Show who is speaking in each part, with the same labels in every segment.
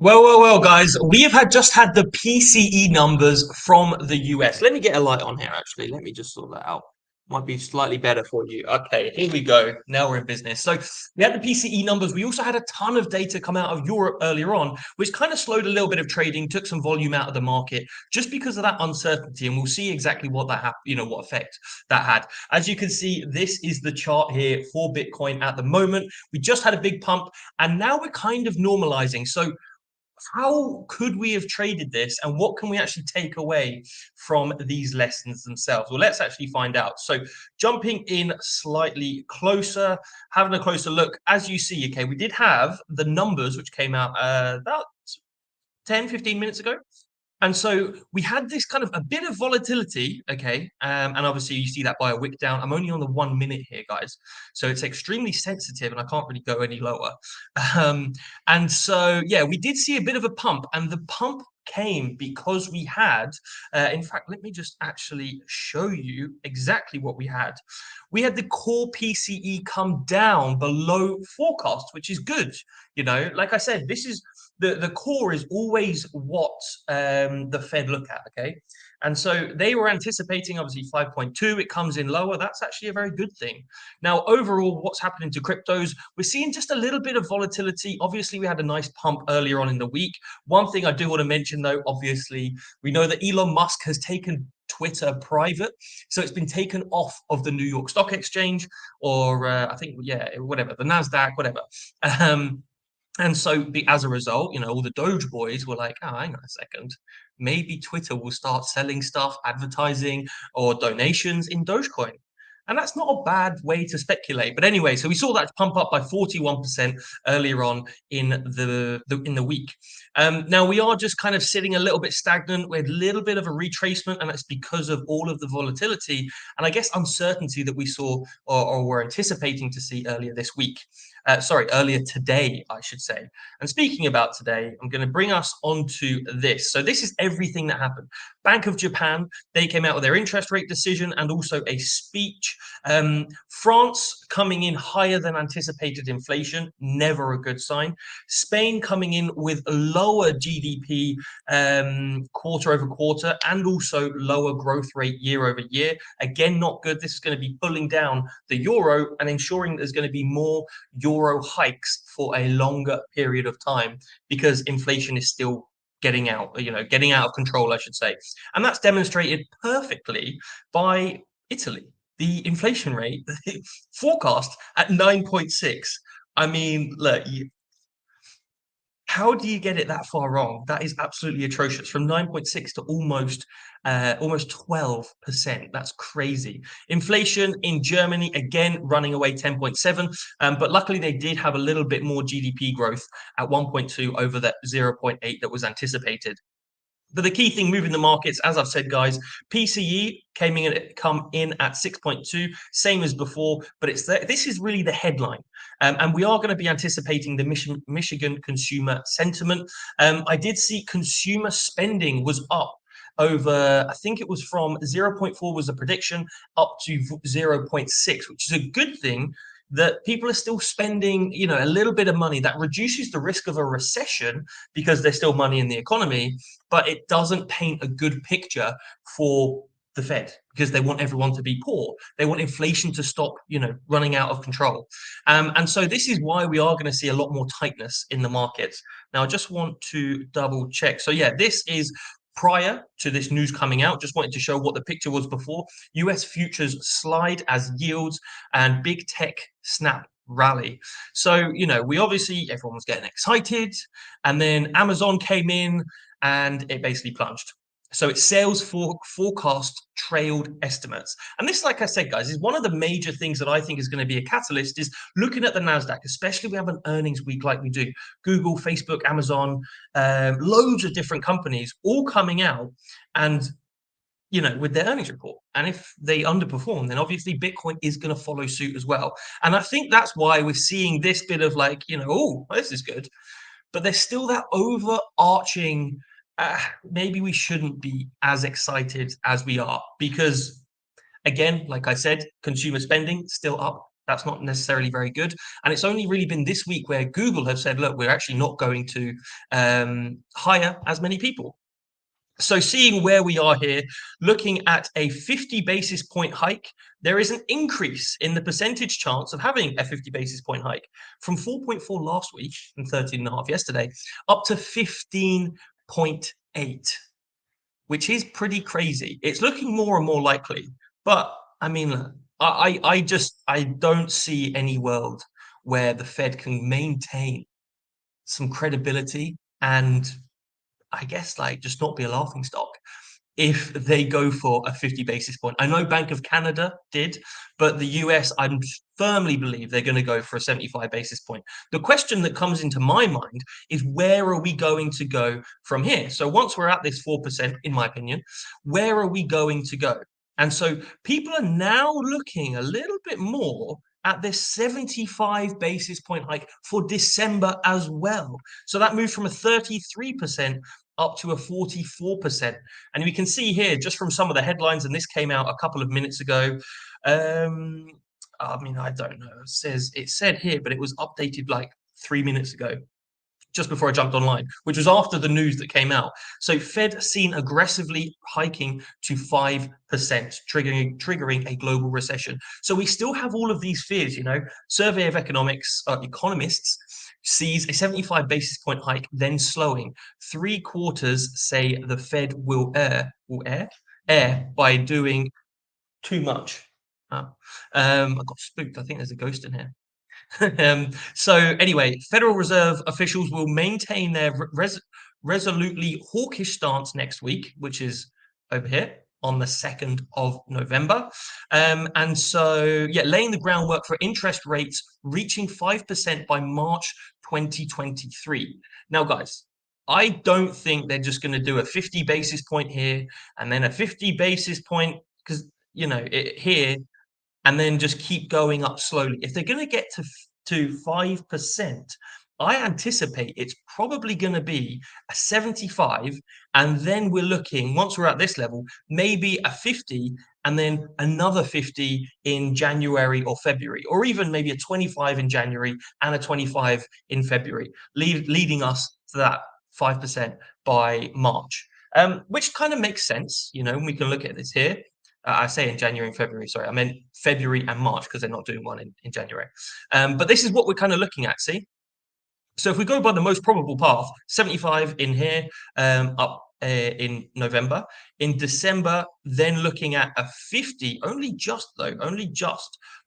Speaker 1: Well, guys, we have just had the PCE numbers from the US. Let me get a light on here, actually. Let me just sort that out. Might be slightly better for you. Okay, here we go. Now we're in business. So we had the PCE numbers. We also had a ton of data come out of Europe earlier on, which kind of slowed a little bit of trading, took some volume out of the market just because of that uncertainty. And we'll see exactly what what effect that had. As you can see, this is the chart here for Bitcoin at the moment. We just had a big pump and now we're kind of normalizing. So how could we have traded this and what can we actually take away from these lessons themselves? Well, let's actually find out. So jumping in slightly closer, having a closer look, as you see, okay, we did have the numbers which came out about 10-15 minutes ago. And so we had this kind of a bit of volatility, okay, and obviously you see that by a wick down. I'm only on the 1 minute here, guys, so it's extremely sensitive, and I can't really go any lower. Um, and so yeah, we did see a bit of a pump, and the pump came because we had, in fact, let me just actually show you exactly what we had. We had the core PCE come down below forecast, which is good. You know, like I said, this is the core is always what the Fed look at, okay? And so they were anticipating obviously 5.2. It comes in lower. That's actually a very good thing. Now, overall, what's happening to cryptos? We're seeing just a little bit of volatility. Obviously, we had a nice pump earlier on in the week. One thing I do want to mention, though, obviously, we know that Elon Musk has taken Twitter private, so it's been taken off of the New York Stock Exchange, or I think, yeah, whatever, the Nasdaq, whatever. Um, and so, as a result, you know, all the Doge boys were like, "Oh, hang on a second, maybe Twitter will start selling stuff, advertising, or donations in Dogecoin." And that's not a bad way to speculate. But anyway, so we saw that pump up by 41% earlier on in the week. Now we are just kind of sitting a little bit stagnant with a little bit of a retracement, and that's because of all of the volatility and I guess uncertainty that we saw or were anticipating to see earlier this week. Earlier today, I should say. And speaking about today, I'm going to bring us onto this. So this is everything that happened. Bank of Japan, they came out with their interest rate decision and also a speech. France coming in higher than anticipated inflation, never a good sign. Spain coming in with lower GDP quarter over quarter and also lower growth rate year over year. Again, not good. This is going to be pulling down the euro and ensuring there's going to be more euro hikes for a longer period of time because inflation is still getting out of control, I should say. And that's demonstrated perfectly by Italy. The inflation rate forecast at 9.6. I mean, look, how do you get it that far wrong? That is absolutely atrocious. From 9.6 to almost 12%. That's crazy. Inflation in Germany, again, running away 10.7. But luckily, they did have a little bit more GDP growth at 1.2 over that 0.8 that was anticipated. But the key thing moving the markets, as I've said, guys, PCE come in at 6.2, same as before, but this is really the headline. And we are going to be anticipating the Michigan consumer sentiment. I did see consumer spending was up over, I think it was from 0.4 was the prediction up to 0.6, which is a good thing that people are still spending, you know, a little bit of money. That reduces the risk of a recession because there's still money in the economy, but it doesn't paint a good picture for the Fed because they want everyone to be poor. They want inflation to stop, you know, running out of control. And so this is why we are going to see a lot more tightness in the markets. Now, I just want to double check. So yeah, this is prior to this news coming out. Just wanted to show what the picture was before. US futures slide as yields and big tech snap rally. So, you know, we obviously, everyone was getting excited. And then Amazon came in and it basically plunged. So its sales forecast trailed estimates. And this, like I said, guys, is one of the major things that I think is going to be a catalyst is looking at the NASDAQ, especially if we have an earnings week like we do. Google, Facebook, Amazon, loads of different companies all coming out and, you know, with their earnings report. And if they underperform, then obviously Bitcoin is going to follow suit as well. And I think that's why we're seeing this bit of like, you know, oh, this is good. But there's still that overarching maybe we shouldn't be as excited as we are because, again, like I said, consumer spending still up That's not necessarily very good. And it's only really been this week where Google have said, look, we're actually not going to hire as many people. So seeing where we are here, looking at a 50 basis point hike, there is an increase in the percentage chance of having a 50 basis point hike from 4.4 last week and 13.5 yesterday, up to 15.8, which is pretty crazy. It's looking more and more likely, but I mean, I don't see any world where the Fed can maintain some credibility and I guess like just not be a laughing stock if they go for a 50 basis point. I know Bank of Canada did, but the US, I firmly believe they're going to go for a 75 basis point. The question that comes into my mind is where are we going to go from here? So once we're at this 4%, in my opinion, where are we going to go? And so people are now looking a little bit more at this 75 basis point hike for December as well. So that moved from a 33% up to a 44%. And we can see here, just from some of the headlines, and this came out a couple of minutes ago. I mean, I don't know. It said here, but it was updated like 3 minutes ago, just before I jumped online, which was after the news that came out. So Fed seen aggressively hiking to 5%, triggering a global recession. So we still have all of these fears, you know. Survey of economists sees a 75 basis point hike, then slowing. 3/4 say the Fed will err by doing too much. I got spooked. I think there's a ghost in here. So anyway, Federal Reserve officials will maintain their resolutely hawkish stance next week, which is over here on the 2nd of November. And so, yeah, laying the groundwork for interest rates reaching 5% by March 2023. Now, guys, I don't think they're just going to do a 50 basis point here and then a 50 basis point because, you know, here and then just keep going up slowly. If they're going to get to 5%, I anticipate it's probably going to be a 75, and then we're looking, once we're at this level, maybe a 50, and then another 50 in January or February, or even maybe a 25 in January and a 25 in February, leading us to that 5% by March, which kind of makes sense, you know, and we can look at this here. I say in January and February, sorry, I meant February and March because they're not doing one in January. But this is what we're kind of looking at, see? So if we go by the most probable path, 75 in here, up in November. In December, then looking at a 50, only just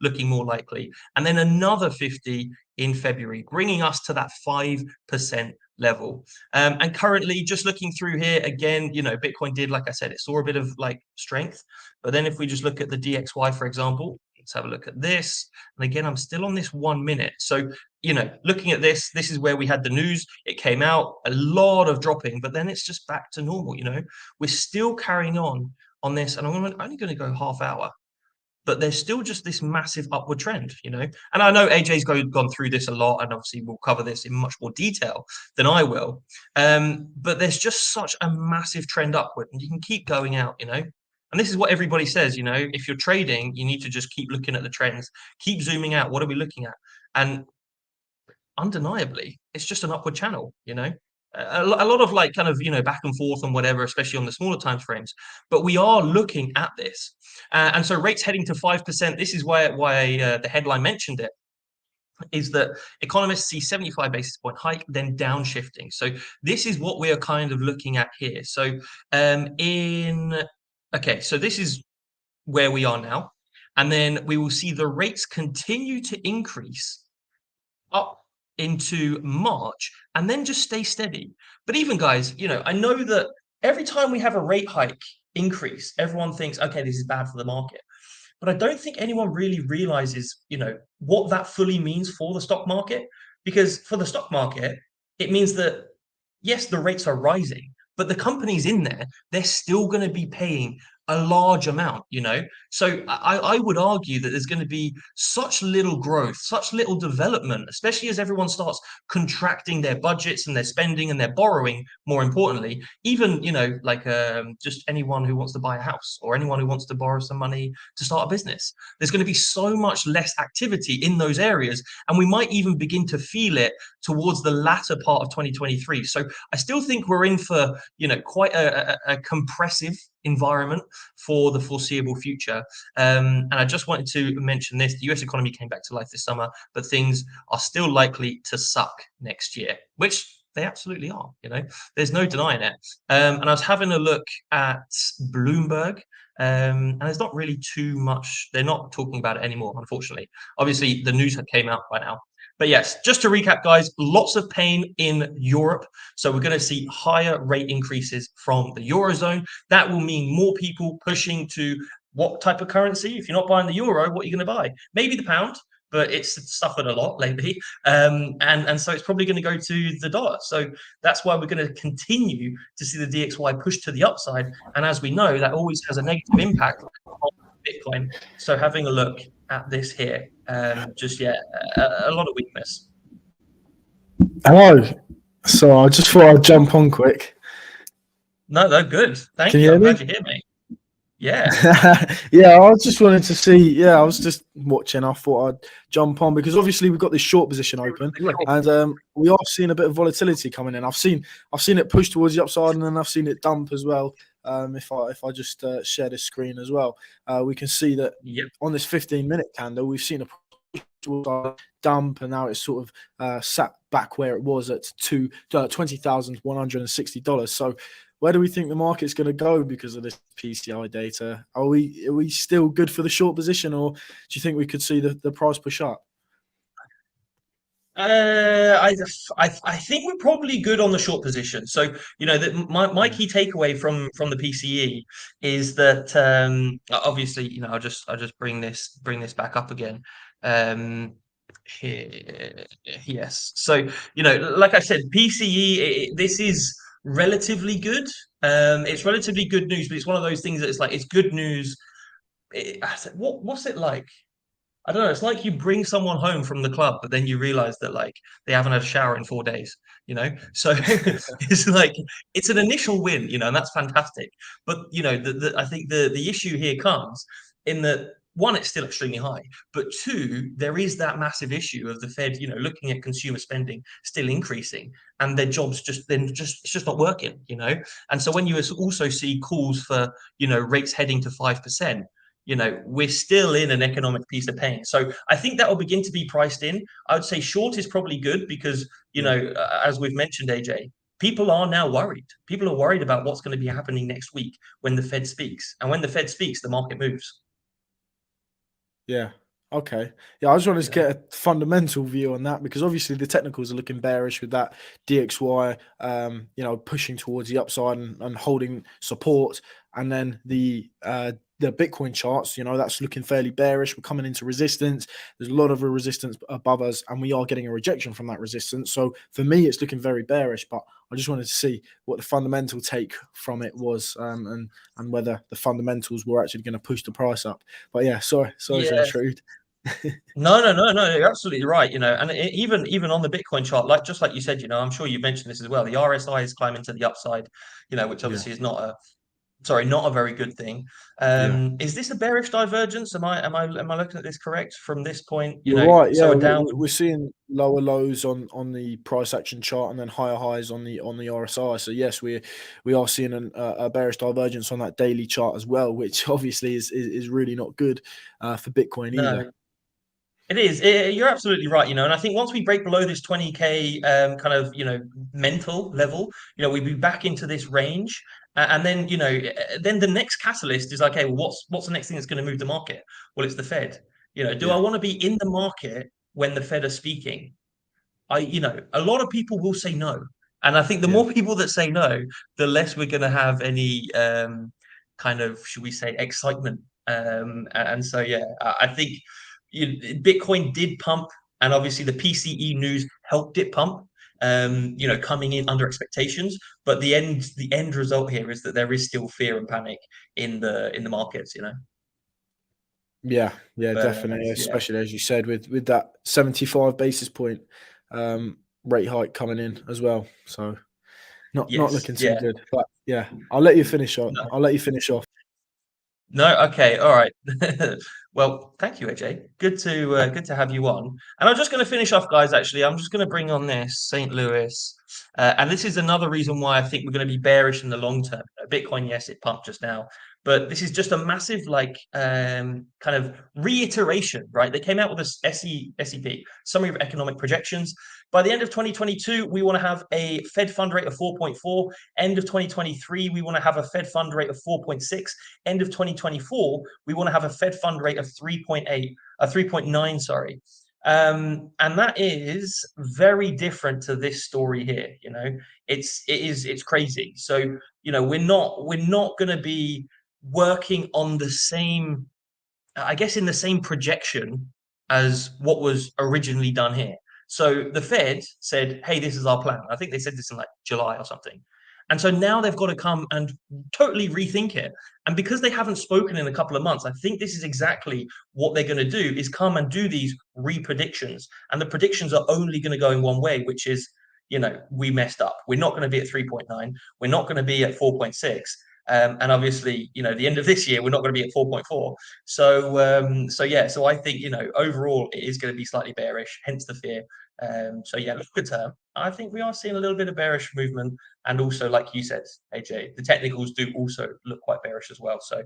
Speaker 1: looking more likely. And then another 50 in February, bringing us to that 5% level. And currently, just looking through here, again, you know, Bitcoin did, like I said, it saw a bit of like strength. But then if we just look at the DXY, for example, let's have a look at this. And again, I'm still on this 1 minute. So, you know, looking at this, this is where we had the news. It came out, a lot of dropping, but then it's just back to normal, you know. We're still carrying on this, and I'm only going to go half hour. But there's still just this massive upward trend, you know. And I know AJ's gone through this a lot, and obviously we'll cover this in much more detail than I will. But there's just such a massive trend upward, and you can keep going out, you know. And this is what everybody says, you know, if you're trading, you need to just keep looking at the trends, keep zooming out. What are we looking at? And undeniably, it's just an upward channel, you know. A lot of like kind of, you know, back and forth and whatever, especially on the smaller time frames. But we are looking at this. And so rates heading to 5%. This is why the headline mentioned it, is that economists see 75 basis point hike, then downshifting. So this is what we are kind of looking at here. So so this is where we are now. And then we will see the rates continue to increase up into March and then just stay steady. But even guys, you know, I know that every time we have a rate hike increase, everyone thinks, okay, this is bad for the market. But I don't think anyone really realizes, you know, what that fully means for the stock market. Because for the stock market, it means that, yes, the rates are rising, but the companies in there, they're still going to be paying a large amount, So I would argue that there's going to be such little growth, such little development, especially as everyone starts contracting their budgets and their spending and their borrowing, more importantly, even, like just anyone who wants to buy a house or anyone who wants to borrow some money to start a business. There's going to be so much less activity in those areas. And we might even begin to feel it towards the latter part of 2023. So I still think we're in for, quite a compressive environment for the foreseeable future. And I just wanted to mention this: the US economy came back to life this summer, but things are still likely to suck next year, which they absolutely are. There's no denying it. And I was having a look at Bloomberg. And there's not really too much. They're not talking about it anymore, unfortunately. Obviously, the news came out by now. But yes, just to recap, guys, lots of pain in Europe. So we're going to see higher rate increases from the Eurozone. That will mean more people pushing to what type of currency? If you're not buying the euro, what are you going to buy? Maybe the pound, but it's suffered a lot lately. And so it's probably going to go to the dollar. So that's why we're going to continue to see the DXY push to the upside. And as we know, that always has a negative impact on Bitcoin. So having a look at this here, a lot of weakness.
Speaker 2: Hello. So I just thought I'd jump on quick.
Speaker 1: No, good. Thank you. I'm glad you're here, mate. Yeah.
Speaker 2: Yeah, I just wanted to see. Yeah, I was just watching. I thought I'd jump on because obviously we've got this short position open, and we are seeing a bit of volatility coming in. I've seen it push towards the upside, and then I've seen it dump as well. If I just share this screen as well, we can see that on this 15-minute candle, we've seen a dump, and now it's sort of sat back where it was at $20,160. So where do we think the market's going to go because of this PCI data? Are we still good for the short position, or do you think we could see the price push up?
Speaker 1: I think we're probably good on the short position. So my key takeaway from the PCE is that obviously I'll just bring this back up again. Here, yes. So like I said, PCE, this is relatively good. It's relatively good news, but it's one of those things that it's good news. What's it like? I don't know. It's like you bring someone home from the club, but then you realize that they haven't had a shower in 4 days. So it's like it's an initial win, and that's fantastic. But I think the issue here comes in that one, it's still extremely high, but two, there is that massive issue of the Fed, looking at consumer spending still increasing, and their jobs it's just not working, And so when you also see calls for rates heading to 5%. We're still in an economic piece of pain. So I think that will begin to be priced in. I would say short is probably good because, as we've mentioned, AJ, people are now worried. People are worried about what's going to be happening next week when the Fed speaks. And when the Fed speaks, the market moves.
Speaker 2: Yeah. Okay. Yeah, I just wanted to get a fundamental view on that because obviously the technicals are looking bearish with that DXY, pushing towards the upside and holding support, and then the Bitcoin charts, that's looking fairly bearish. We're coming into resistance. There's a lot of resistance above us, and we are getting a rejection from that resistance. So for me, it's looking very bearish. But I just wanted to see what the fundamental take from it was, and whether the fundamentals were actually going to push the price up. But yeah, sorry to intrude.
Speaker 1: No, you're absolutely right. And even on the Bitcoin chart, just like you said, I'm sure you mentioned this as well. The RSI is climbing to the upside, which obviously is not a very good thing. Is this a bearish divergence? Am I looking at this correct from this point?
Speaker 2: You're right.
Speaker 1: So
Speaker 2: yeah, we're seeing lower lows on the price action chart and then higher highs on the RSI. So yes, we are seeing a bearish divergence on that daily chart as well, which obviously is really not good for Bitcoin either.
Speaker 1: It is. You're absolutely right. And I think once we break below this 20K kind of mental level, we'll be back into this range. And then, then the next catalyst is okay, well, what's the next thing that's going to move the market? Well, it's the Fed. Do I want to be in the market when the Fed are speaking? A lot of people will say no. And I think the more people that say no, the less we're going to have any kind of, should we say, excitement. And so, I think Bitcoin did pump, and obviously the PCE news helped it pump. you know, coming in under expectations. But the end result here is that there is still fear and panic in the markets, you know.
Speaker 2: Yeah, yeah,
Speaker 1: But
Speaker 2: definitely.
Speaker 1: yeah,
Speaker 2: Especially as you said, with that 75 basis point rate hike coming in as well. So not
Speaker 1: yes,
Speaker 2: looking too
Speaker 1: yeah.
Speaker 2: good. But yeah, I'll let you finish on.
Speaker 1: No,
Speaker 2: I'll let you finish off.
Speaker 1: no, okay, all right. Well, thank you, AJ. Good to have you on. And I'm just going to finish off, guys. Actually, I'm just going to bring on this St. Louis, and this is another reason why I think we're going to be bearish in the long term. Bitcoin, yes, it pumped just now, but this is just a massive like kind of reiteration, right? They came out with this SEP, Summary of Economic Projections. By the end of 2022, we want to have a Fed fund rate of 4.4. End of 2023, we want to have a Fed fund rate of 4.6. End of 2024, we want to have a Fed fund rate of 3.8, 3.9, sorry. And that is very different to this story here. You know, it's crazy. So, you know, we're not going to be working on the same, I guess, in the same projection as what was originally done here. So the Fed said, "Hey, this is our plan." I think they said this in like July or something. And so now they've got to come and totally rethink it. And because they haven't spoken in a couple of months, I think this is exactly what they're going to do is come and do these re-predictions. And the predictions are only going to go in one way, which is, you know, we messed up. We're not going to be at 3.9. We're not going to be at 4.6. And obviously, you know, the end of this year, we're not going to be at 4.4. So yeah, so I think, you know, overall it is going to be slightly bearish, hence the fear. So yeah, longer term, I think we are seeing a little bit of bearish movement, and also, like you said, AJ, the technicals do also look quite bearish as well. So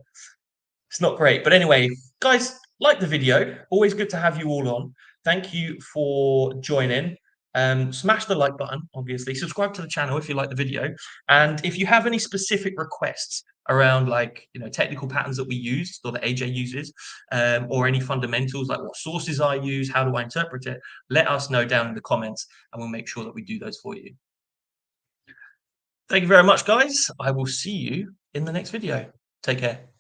Speaker 1: it's not great. But anyway, guys, like the video. Always good to have you all on. Thank you for joining. Smash the like button, obviously. Subscribe to the channel if you like the video. And if you have any specific requests around, like, you know, technical patterns that we used or that AJ uses, or any fundamentals like what sources I use, how do I interpret it, let us know down in the comments and we'll make sure that we do those for you. Thank you very much, guys. I will see you in the next video. Take care.